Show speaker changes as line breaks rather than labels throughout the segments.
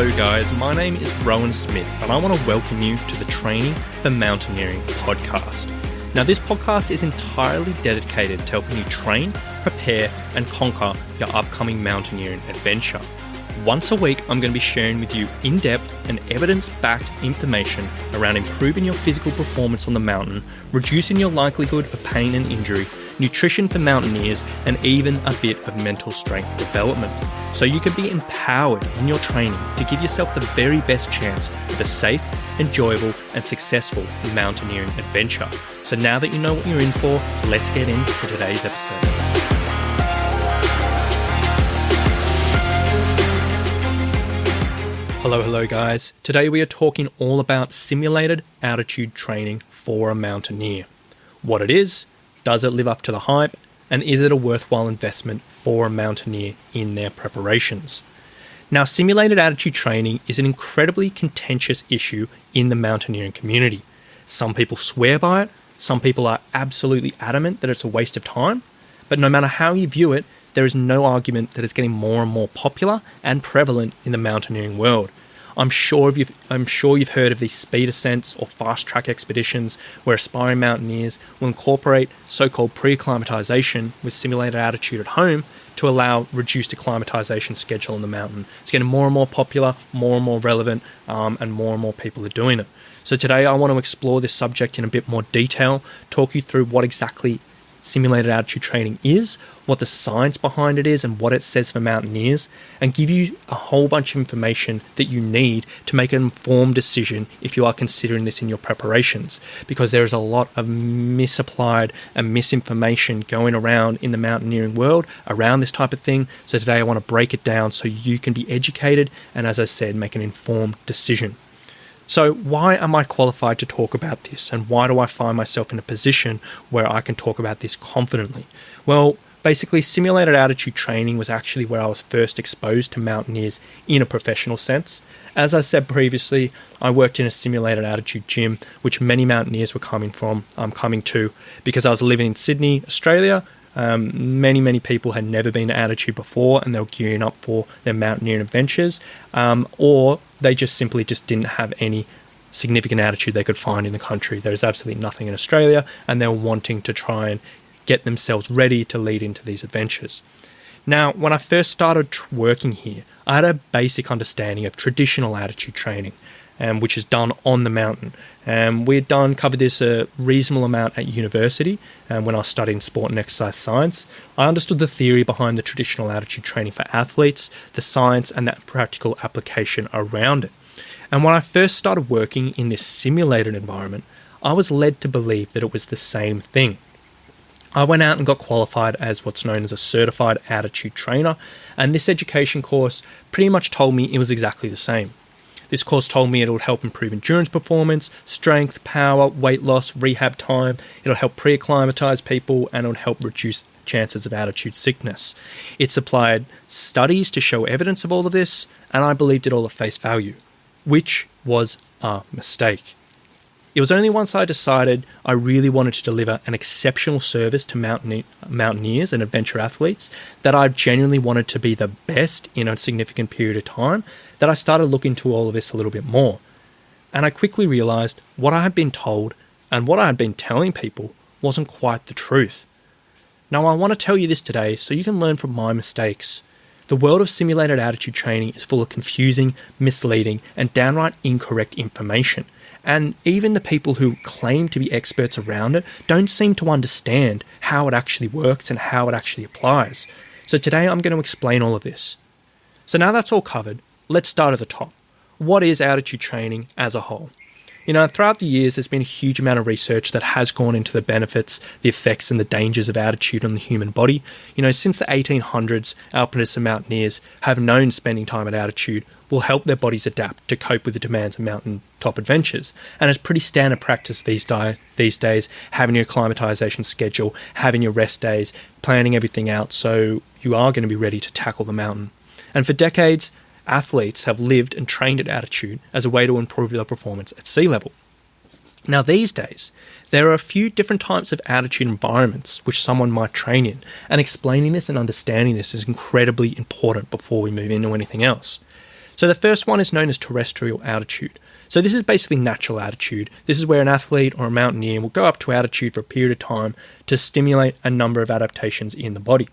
Hello guys, my name is Rowan Smith and I want to welcome you to the Training for Mountaineering podcast. Now this podcast is entirely dedicated to helping you train, prepare and conquer your upcoming mountaineering adventure. Once a week I'm going to be sharing with you in-depth and evidence-backed information around improving your physical performance on the mountain, reducing your likelihood of pain and injury, nutrition for mountaineers, and even a bit of mental strength development, so you can be empowered in your training to give yourself the very best chance of a safe, enjoyable, and successful mountaineering adventure. So now that you know what you're in for, let's get into today's episode. Hello guys. Today we are talking all about simulated altitude training for a mountaineer. What it is, does it live up to the hype, and is it a worthwhile investment for a mountaineer in their preparations? Now, simulated altitude training is an incredibly contentious issue in the mountaineering community. Some people swear by it, some people are absolutely adamant that it's a waste of time, but no matter how you view it, there is no argument that it's getting more and more popular and prevalent in the mountaineering world. I'm sure you've heard of these speed ascents or fast track expeditions where aspiring mountaineers will incorporate so-called pre-acclimatization with simulated altitude at home to allow reduced acclimatization schedule on the mountain. It's getting more and more popular, more and more relevant, and more people are doing it. So today I want to explore this subject in a bit more detail, talk you through what exactly simulated altitude training is, what the science behind it is and what it says for mountaineers, and give you a whole bunch of information that you need to make an informed decision if you are considering this in your preparations, because there is a lot of misapplied and misinformation going around in the mountaineering world around this type of thing. So today I want to break it down so you can be educated and, as I said, make an informed decision. So why am I qualified to talk about this, and why do I find myself in a position where I can talk about this confidently? Well, basically simulated altitude training was actually where I was first exposed to mountaineers in a professional sense. As I said previously, I worked in a simulated altitude gym, which many mountaineers were coming to because I was living in Sydney, Australia. Many people had never been to altitude before and they were gearing up for their mountaineering adventures, or they just didn't have any significant altitude they could find in the country. There's absolutely nothing in Australia and they were wanting to try and get themselves ready to lead into these adventures. Now, when I first started working here, I had a basic understanding of traditional altitude training, which is done on the mountain. We had covered this a reasonable amount at university, when I was studying sport and exercise science. I understood the theory behind the traditional altitude training for athletes, the science and that practical application around it. And when I first started working in this simulated environment, I was led to believe that it was the same thing. I went out and got qualified as what's known as a certified altitude trainer, and this education course pretty much told me it was exactly the same. This course told me it would help improve endurance performance, strength, power, weight loss, rehab time. It'll help pre-acclimatize people and it'll help reduce chances of altitude sickness. It supplied studies to show evidence of all of this, and I believed it all at face value, which was a mistake. It was only once I decided I really wanted to deliver an exceptional service to mountaineers and adventure athletes, that I genuinely wanted to be the best in a significant period of time, that I started looking into all of this a little bit more. And I quickly realized what I had been told and what I had been telling people wasn't quite the truth. Now, I want to tell you this today so you can learn from my mistakes. The world of simulated altitude training is full of confusing, misleading, and downright incorrect information. And even the people who claim to be experts around it don't seem to understand how it actually works and how it actually applies. So today I'm going to explain all of this. So now that's all covered, let's start at the top. What is altitude training as a whole? Throughout the years, there's been a huge amount of research that has gone into the benefits, the effects, and the dangers of altitude on the human body. Since the 1800s, alpinists and mountaineers have known spending time at altitude will help their bodies adapt to cope with the demands of mountaintop adventures. And it's pretty standard practice these days, having your acclimatization schedule, having your rest days, planning everything out so you are going to be ready to tackle the mountain. And for decades, athletes have lived and trained at altitude as a way to improve their performance at sea level. Now, these days, there are a few different types of altitude environments which someone might train in, and explaining this and understanding this is incredibly important before we move into anything else. So the first one is known as terrestrial altitude. So this is basically natural altitude. This is where an athlete or a mountaineer will go up to altitude for a period of time to stimulate a number of adaptations in the body.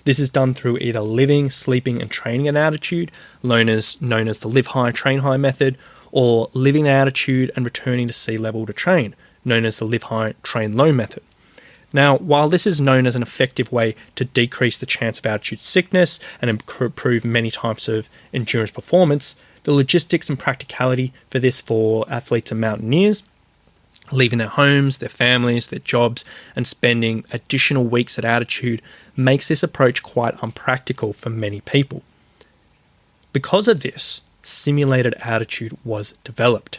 This is done through either living, sleeping, and training at altitude, known as the live high, train high method, or living at altitude and returning to sea level to train, known as the live high, train low method. Now, while this is known as an effective way to decrease the chance of altitude sickness and improve many types of endurance performance, the logistics and practicality for this for athletes and mountaineers, leaving their homes, their families, their jobs, and spending additional weeks at altitude makes this approach quite unpractical for many people. Because of this, simulated altitude was developed.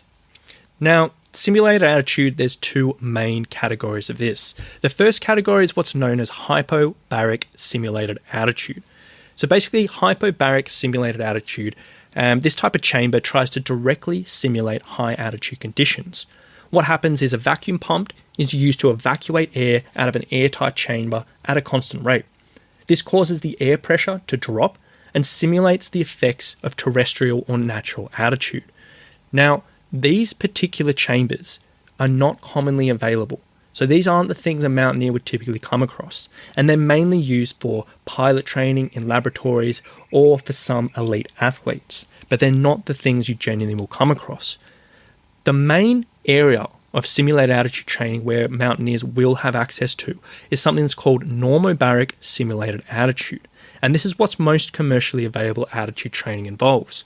Now, simulated altitude, there's two main categories of this. The first category is what's known as hypobaric simulated altitude. So basically, hypobaric simulated altitude, this type of chamber tries to directly simulate high altitude conditions. What happens is a vacuum pump is used to evacuate air out of an airtight chamber at a constant rate. This causes the air pressure to drop and simulates the effects of terrestrial or natural altitude. Now, these particular chambers are not commonly available. So these aren't the things a mountaineer would typically come across. And they're mainly used for pilot training in laboratories or for some elite athletes. But they're not the things you genuinely will come across. The main area of simulated altitude training where mountaineers will have access to is something that's called normobaric simulated altitude. And this is what's most commercially available altitude training involves.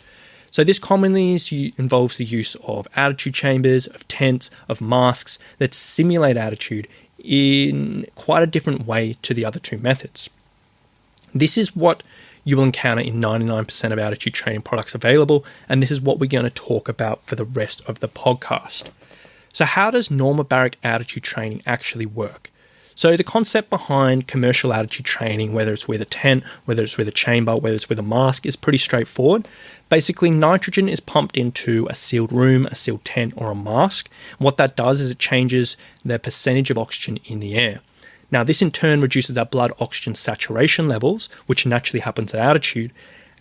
So this commonly involves the use of altitude chambers, of tents, of masks that simulate altitude in quite a different way to the other two methods. This is what you will encounter in 99% of altitude training products available, and this is what we're going to talk about for the rest of the podcast. So how does normobaric altitude training actually work? So the concept behind commercial altitude training, whether it's with a tent, whether it's with a chamber, whether it's with a mask, is pretty straightforward. Basically, nitrogen is pumped into a sealed room, a sealed tent, or a mask. What that does is it changes the percentage of oxygen in the air. Now, this in turn reduces our blood oxygen saturation levels, which naturally happens at altitude.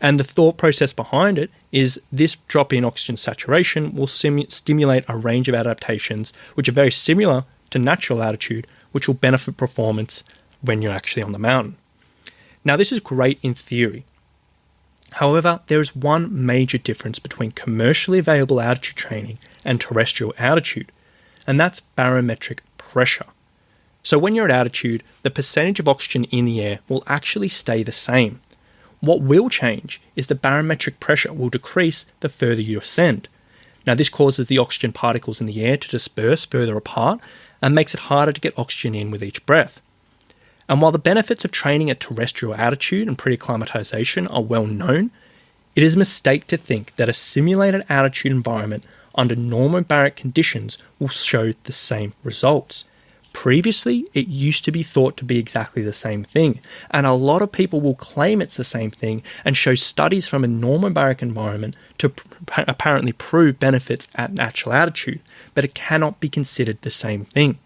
And the thought process behind it is this drop in oxygen saturation will stimulate a range of adaptations which are very similar to natural altitude, which will benefit performance when you're actually on the mountain. Now, this is great in theory. However, there is one major difference between commercially available altitude training and terrestrial altitude, and that's barometric pressure. So when you're at altitude, the percentage of oxygen in the air will actually stay the same. What will change is the barometric pressure will decrease the further you ascend. Now, this causes the oxygen particles in the air to disperse further apart and makes it harder to get oxygen in with each breath. And while the benefits of training at terrestrial altitude and pre-acclimatization are well known, it is a mistake to think that a simulated altitude environment under normobaric conditions will show the same results. Previously, it used to be thought to be exactly the same thing, and a lot of people will claim it's the same thing and show studies from a normobaric environment to apparently prove benefits at natural altitude, but it cannot be considered the same thing.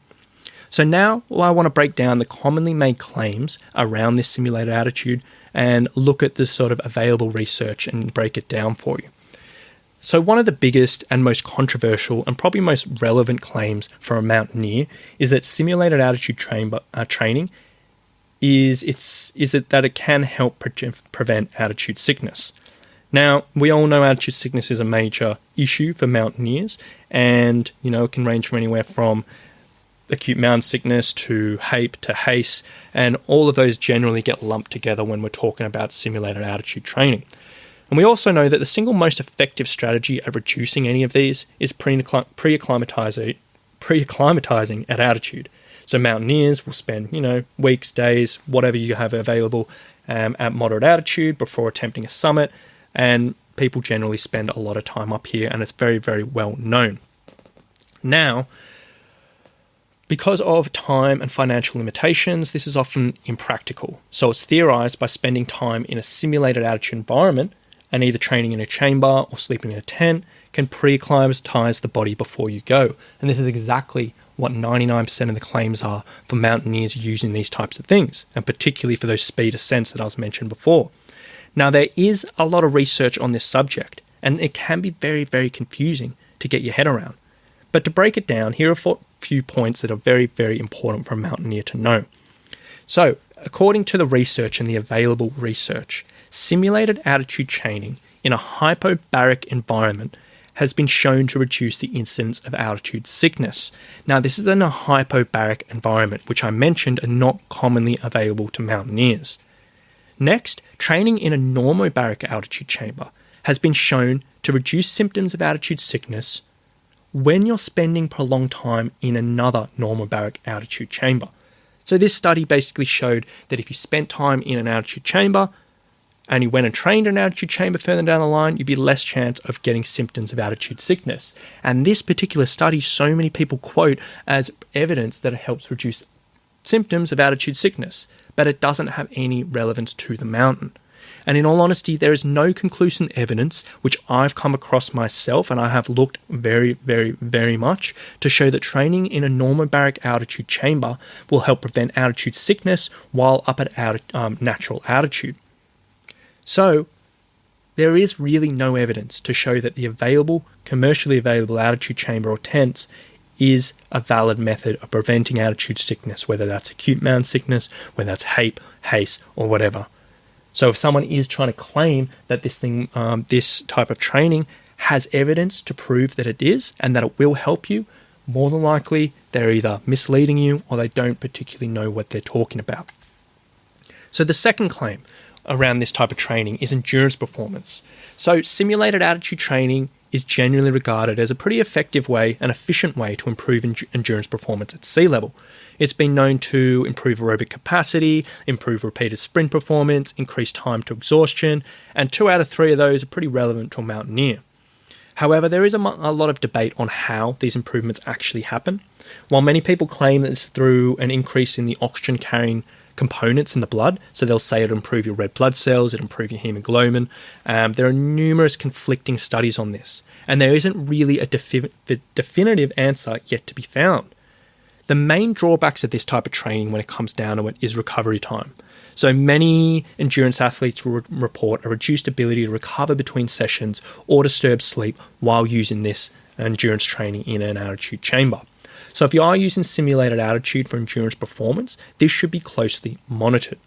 So now I want to break down the commonly made claims around this simulated altitude and look at the sort of available research and break it down for you. So one of the biggest and most controversial and probably most relevant claims for a mountaineer is that simulated altitude training is that it can help prevent altitude sickness. Now, we all know altitude sickness is a major issue for mountaineers, and it can range from anywhere from acute mountain sickness to HAPE to HACE, and all of those generally get lumped together when we're talking about simulated altitude training. And we also know that the single most effective strategy at reducing any of these is pre-acclimatizing at altitude. So mountaineers will spend, weeks, days, whatever you have available at moderate altitude before attempting a summit, and people generally spend a lot of time up here, and it's very, very well known. Now, because of time and financial limitations, this is often impractical. So it's theorized by spending time in a simulated altitude environment and either training in a chamber or sleeping in a tent can pre-acclimatize the body before you go. And this is exactly what 99% of the claims are for mountaineers using these types of things, and particularly for those speed ascents that I was mentioned before. Now, there is a lot of research on this subject, and it can be very, very confusing to get your head around. But to break it down, here are a few points that are very, very important for a mountaineer to know. So, according to the research and the available research, simulated altitude training in a hypobaric environment has been shown to reduce the incidence of altitude sickness. Now, this is in a hypobaric environment, which I mentioned are not commonly available to mountaineers. Next, training in a normobaric altitude chamber has been shown to reduce symptoms of altitude sickness when you're spending prolonged time in another normobaric altitude chamber. So this study basically showed that if you spent time in an altitude chamber and you went and trained in an altitude chamber further down the line, you'd be less chance of getting symptoms of altitude sickness. And this particular study, so many people quote as evidence that it helps reduce symptoms of altitude sickness, but it doesn't have any relevance to the mountain. And in all honesty, there is no conclusive evidence, which I've come across myself, and I have looked very, very, very much, to show that training in a normobaric altitude chamber will help prevent altitude sickness while up at natural altitude. So, there is really no evidence to show that the commercially available altitude chamber or tents is a valid method of preventing altitude sickness, whether that's acute mountain sickness, whether that's HAPE, HACE, or whatever. So if someone is trying to claim that this type of training has evidence to prove that it is and that it will help you, more than likely they're either misleading you or they don't particularly know what they're talking about. So the second claim around this type of training is endurance performance. So simulated altitude training is generally regarded as a pretty effective way and efficient way to improve endurance performance at sea level. It's been known to improve aerobic capacity, improve repeated sprint performance, increase time to exhaustion, and 2 out of 3 of those are pretty relevant to a mountaineer. However, there is a lot of debate on how these improvements actually happen. While many people claim that it's through an increase in the oxygen-carrying components in the blood, so they'll say it'll improve your red blood cells, it'll improve your hemoglobin. There are numerous conflicting studies on this, and there isn't really a definitive answer yet to be found. The main drawbacks of this type of training when it comes down to it is recovery time. So many endurance athletes will report a reduced ability to recover between sessions or disturb sleep while using this endurance training in an altitude chamber. So if you are using simulated altitude for endurance performance, this should be closely monitored.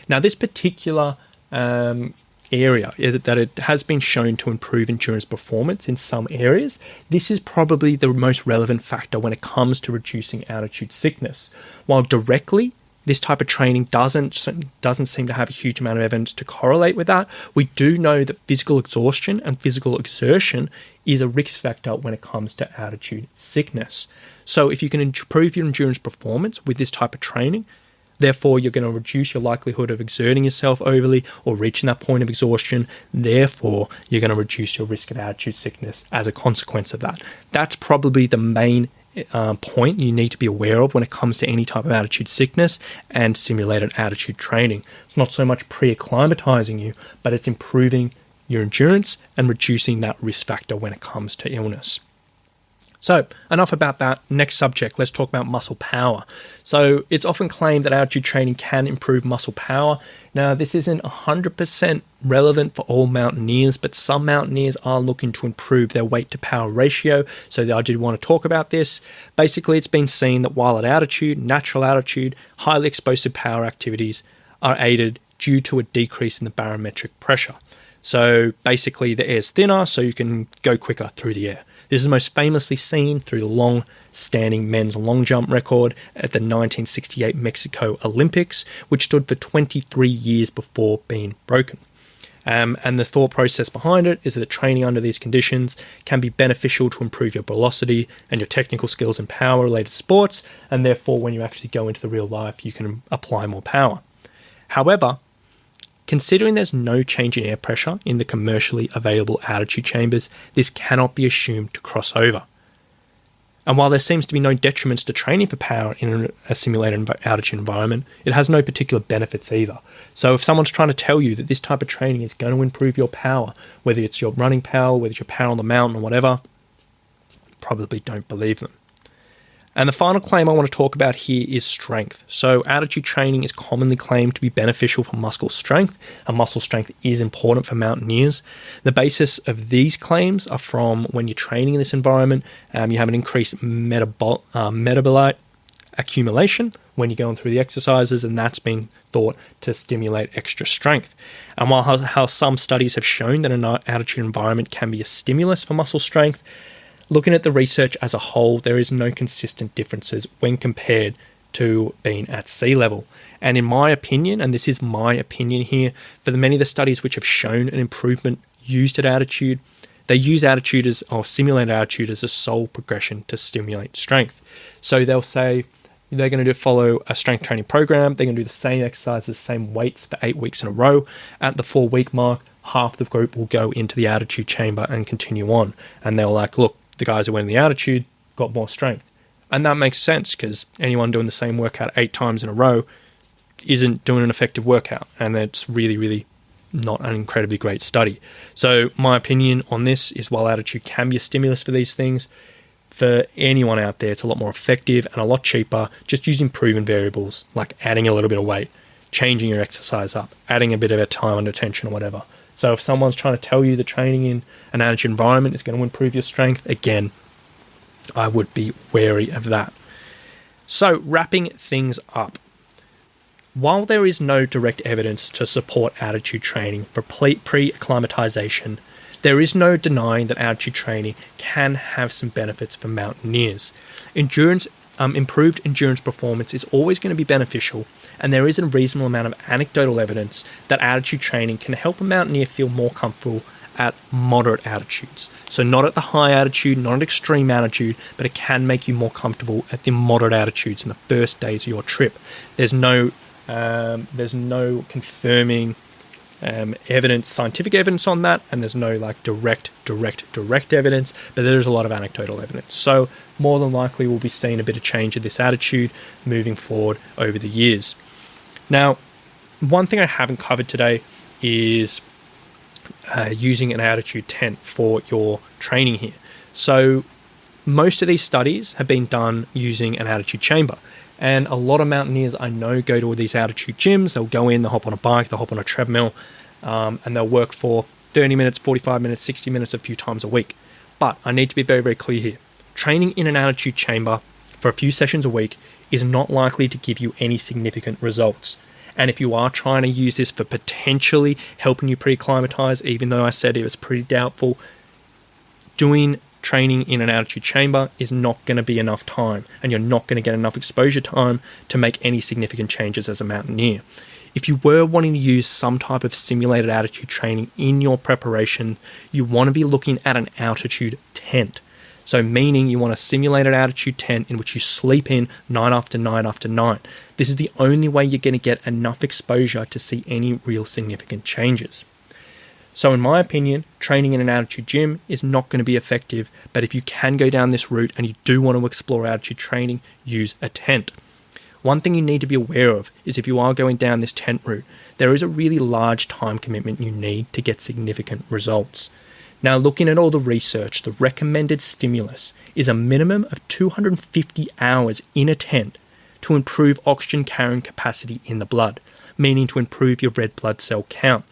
Now, this particular area is that it has been shown to improve endurance performance in some areas. This is probably the most relevant factor when it comes to reducing altitude sickness. While directly, this type of training doesn't seem to have a huge amount of evidence to correlate with that, we do know that physical exhaustion and physical exertion is a risk factor when it comes to altitude sickness. So if you can improve your endurance performance with this type of training, therefore you're going to reduce your likelihood of exerting yourself overly or reaching that point of exhaustion. Therefore, you're going to reduce your risk of altitude sickness as a consequence of that. That's probably the main point you need to be aware of when it comes to any type of altitude sickness and simulated altitude training. It's not so much pre-acclimatizing you, but it's improving your endurance and reducing that risk factor when it comes to illness. So, enough about that. Next subject, let's talk about muscle power. So, it's often claimed that altitude training can improve muscle power. Now, this isn't 100% relevant for all mountaineers, but some mountaineers are looking to improve their weight to power ratio. So, I did want to talk about this. Basically, it's been seen that while at altitude, natural altitude, highly explosive power activities are aided due to a decrease in the barometric pressure. So, basically, the air is thinner, so you can go quicker through the air. This is most famously seen through the long-standing men's long jump record at the 1968 Mexico Olympics, which stood for 23 years before being broken. And the thought process behind it is that training under these conditions can be beneficial to improve your velocity and your technical skills in power-related sports, and therefore when you actually go into the real life, you can apply more power. However, considering there's no change in air pressure in the commercially available altitude chambers, this cannot be assumed to cross over. And while there seems to be no detriments to training for power in a simulated altitude environment, it has no particular benefits either. So if someone's trying to tell you that this type of training is going to improve your power, whether it's your running power, whether it's your power on the mountain or whatever, probably don't believe them. And the final claim I want to talk about here is strength. So altitude training is commonly claimed to be beneficial for muscle strength, and muscle strength is important for mountaineers. The basis of these claims are from when you're training in this environment, you have an increased metabolite accumulation when you're going through the exercises, and that's been thought to stimulate extra strength. And while how some studies have shown that an altitude environment can be a stimulus for muscle strength, looking at the research as a whole, there is no consistent differences when compared to being at sea level. And in my opinion, and this is my opinion here, for the many of the studies which have shown an improvement used at altitude, they use altitude or simulate altitude as a sole progression to stimulate strength. So they'll say they're going to follow a strength training program. They're going to do the same exercises, same weights for 8 weeks in a row. At the 4-week mark, half the group will go into the altitude chamber and continue on. And they're like, look, the guys who went in the altitude got more strength. And that makes sense because anyone doing the same workout 8 times in a row isn't doing an effective workout. And it's really, really not an incredibly great study. So my opinion on this is while altitude can be a stimulus for these things, for anyone out there, it's a lot more effective and a lot cheaper just using proven variables like adding a little bit of weight, changing your exercise up, adding a bit of time under tension or whatever. So if someone's trying to tell you that training in an altitude environment is going to improve your strength, again, I would be wary of that. So wrapping things up. While there is no direct evidence to support altitude training for pre-acclimatization, there is no denying that altitude training can have some benefits for mountaineers. Improved endurance performance is always going to be beneficial, and there is a reasonable amount of anecdotal evidence that altitude training can help a mountaineer feel more comfortable at moderate altitudes. So not at the high altitude, not at extreme altitude, but it can make you more comfortable at the moderate altitudes in the first days of your trip. There's no confirming scientific evidence on that, and there's no like direct evidence, but there's a lot of anecdotal evidence. So more than likely we'll be seeing a bit of change in this attitude moving forward over the years. Now, one thing I haven't covered today is using an altitude tent for your training here. So most of these studies have been done using an altitude chamber. And a lot of mountaineers I know go to all these altitude gyms. They'll go in, they'll hop on a bike, they'll hop on a treadmill, and they'll work for 30 minutes, 45 minutes, 60 minutes a few times a week. But I need to be very, very clear here. Training in an altitude chamber for a few sessions a week is not likely to give you any significant results. And if you are trying to use this for potentially helping you pre-acclimatize, even though I said it was pretty doubtful, doing training in an altitude chamber is not going to be enough time, and you're not going to get enough exposure time to make any significant changes as a mountaineer. If you were wanting to use some type of simulated altitude training in your preparation, you want to be looking at an altitude tent. So meaning you want a simulated altitude tent in which you sleep in night after night after night. This is the only way you're going to get enough exposure to see any real significant changes. So in my opinion, training in an altitude gym is not going to be effective, but if you can go down this route and you do want to explore altitude training, use a tent. One thing you need to be aware of is if you are going down this tent route, there is a really large time commitment you need to get significant results. Now, looking at all the research, the recommended stimulus is a minimum of 250 hours in a tent to improve oxygen carrying capacity in the blood, meaning to improve your red blood cell count.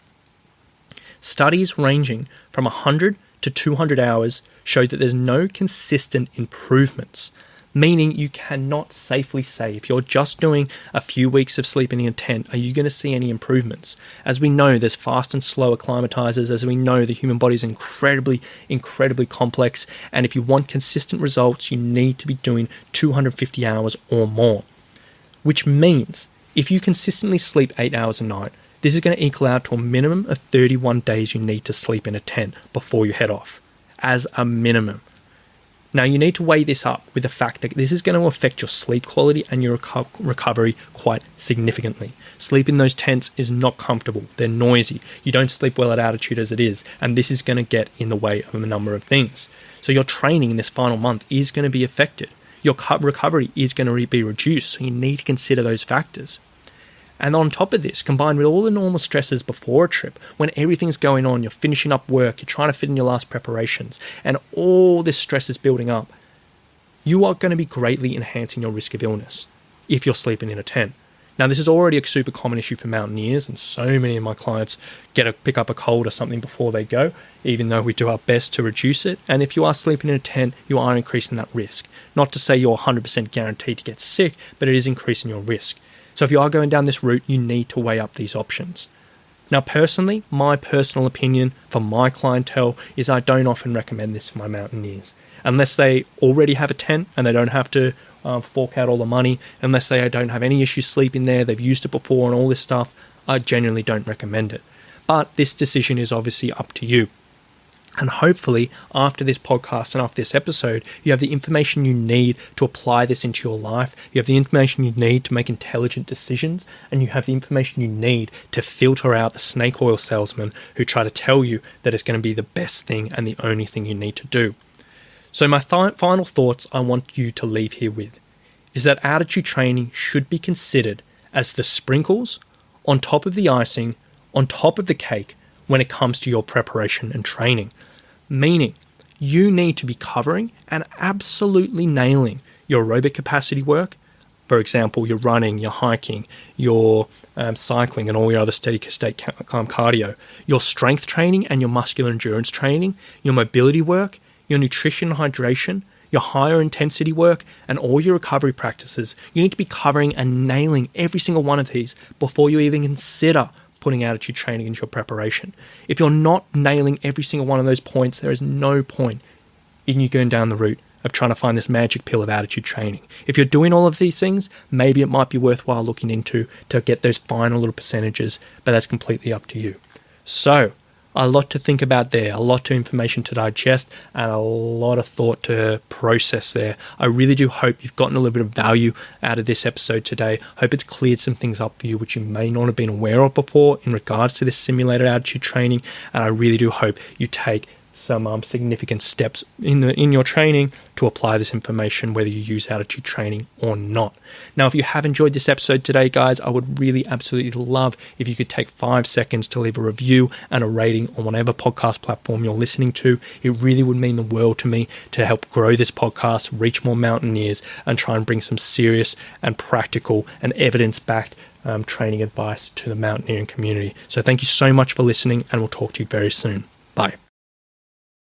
Studies ranging from 100 to 200 hours show that there's no consistent improvements, meaning you cannot safely say if you're just doing a few weeks of sleeping in a tent, are you going to see any improvements? As we know, there's fast and slow acclimatizers. As we know, the human body is incredibly complex, and if you want consistent results, you need to be doing 250 hours or more, which means if you consistently sleep 8 hours a night, this is going to equal out to a minimum of 31 days you need to sleep in a tent before you head off, as a minimum. Now, you need to weigh this up with the fact that this is going to affect your sleep quality and your recovery quite significantly. Sleep in those tents is not comfortable. They're noisy. You don't sleep well at altitude as it is, and this is going to get in the way of a number of things. So your training in this final month is going to be affected. Your recovery is going to be reduced, so you need to consider those factors. And on top of this, combined with all the normal stresses before a trip, when everything's going on, you're finishing up work, you're trying to fit in your last preparations, and all this stress is building up, you are going to be greatly enhancing your risk of illness if you're sleeping in a tent. Now, this is already a super common issue for mountaineers, and so many of my clients pick up a cold or something before they go, even though we do our best to reduce it. And if you are sleeping in a tent, you are increasing that risk. Not to say you're 100% guaranteed to get sick, but it is increasing your risk. So if you are going down this route, you need to weigh up these options. Now, personally, my personal opinion for my clientele is I don't often recommend this for my mountaineers. Unless they already have a tent and they don't have to fork out all the money, unless they don't have any issues sleeping there, they've used it before and all this stuff, I genuinely don't recommend it. But this decision is obviously up to you. And hopefully, after this podcast and after this episode, you have the information you need to apply this into your life. You have the information you need to make intelligent decisions, and you have the information you need to filter out the snake oil salesmen who try to tell you that it's going to be the best thing and the only thing you need to do. So my final thoughts I want you to leave here with is that altitude training should be considered as the sprinkles on top of the icing, on top of the cake when it comes to your preparation and training. Meaning, you need to be covering and absolutely nailing your aerobic capacity work. For example, your running, your hiking, your cycling and all your other steady state cardio, your strength training and your muscular endurance training, your mobility work, your nutrition and hydration, your higher intensity work, and all your recovery practices. You need to be covering and nailing every single one of these before you even consider putting altitude training into your preparation. If you're not nailing every single one of those points, there is no point in you going down the route of trying to find this magic pill of altitude training. If you're doing all of these things, maybe it might be worthwhile looking into to get those final little percentages, but that's completely up to you. So, a lot to think about there, a lot of information to digest, and a lot of thought to process there. I really do hope you've gotten a little bit of value out of this episode today. Hope it's cleared some things up for you which you may not have been aware of before in regards to this simulated altitude training, and I really do hope you take some significant steps in your training to apply this information, whether you use altitude training or not. Now, if you have enjoyed this episode today, guys, I would really absolutely love if you could take 5 seconds to leave a review and a rating on whatever podcast platform you're listening to. It really would mean the world to me to help grow this podcast, reach more mountaineers, and try and bring some serious and practical and evidence-backed training advice to the mountaineering community. So thank you so much for listening, and we'll talk to you very soon. Bye.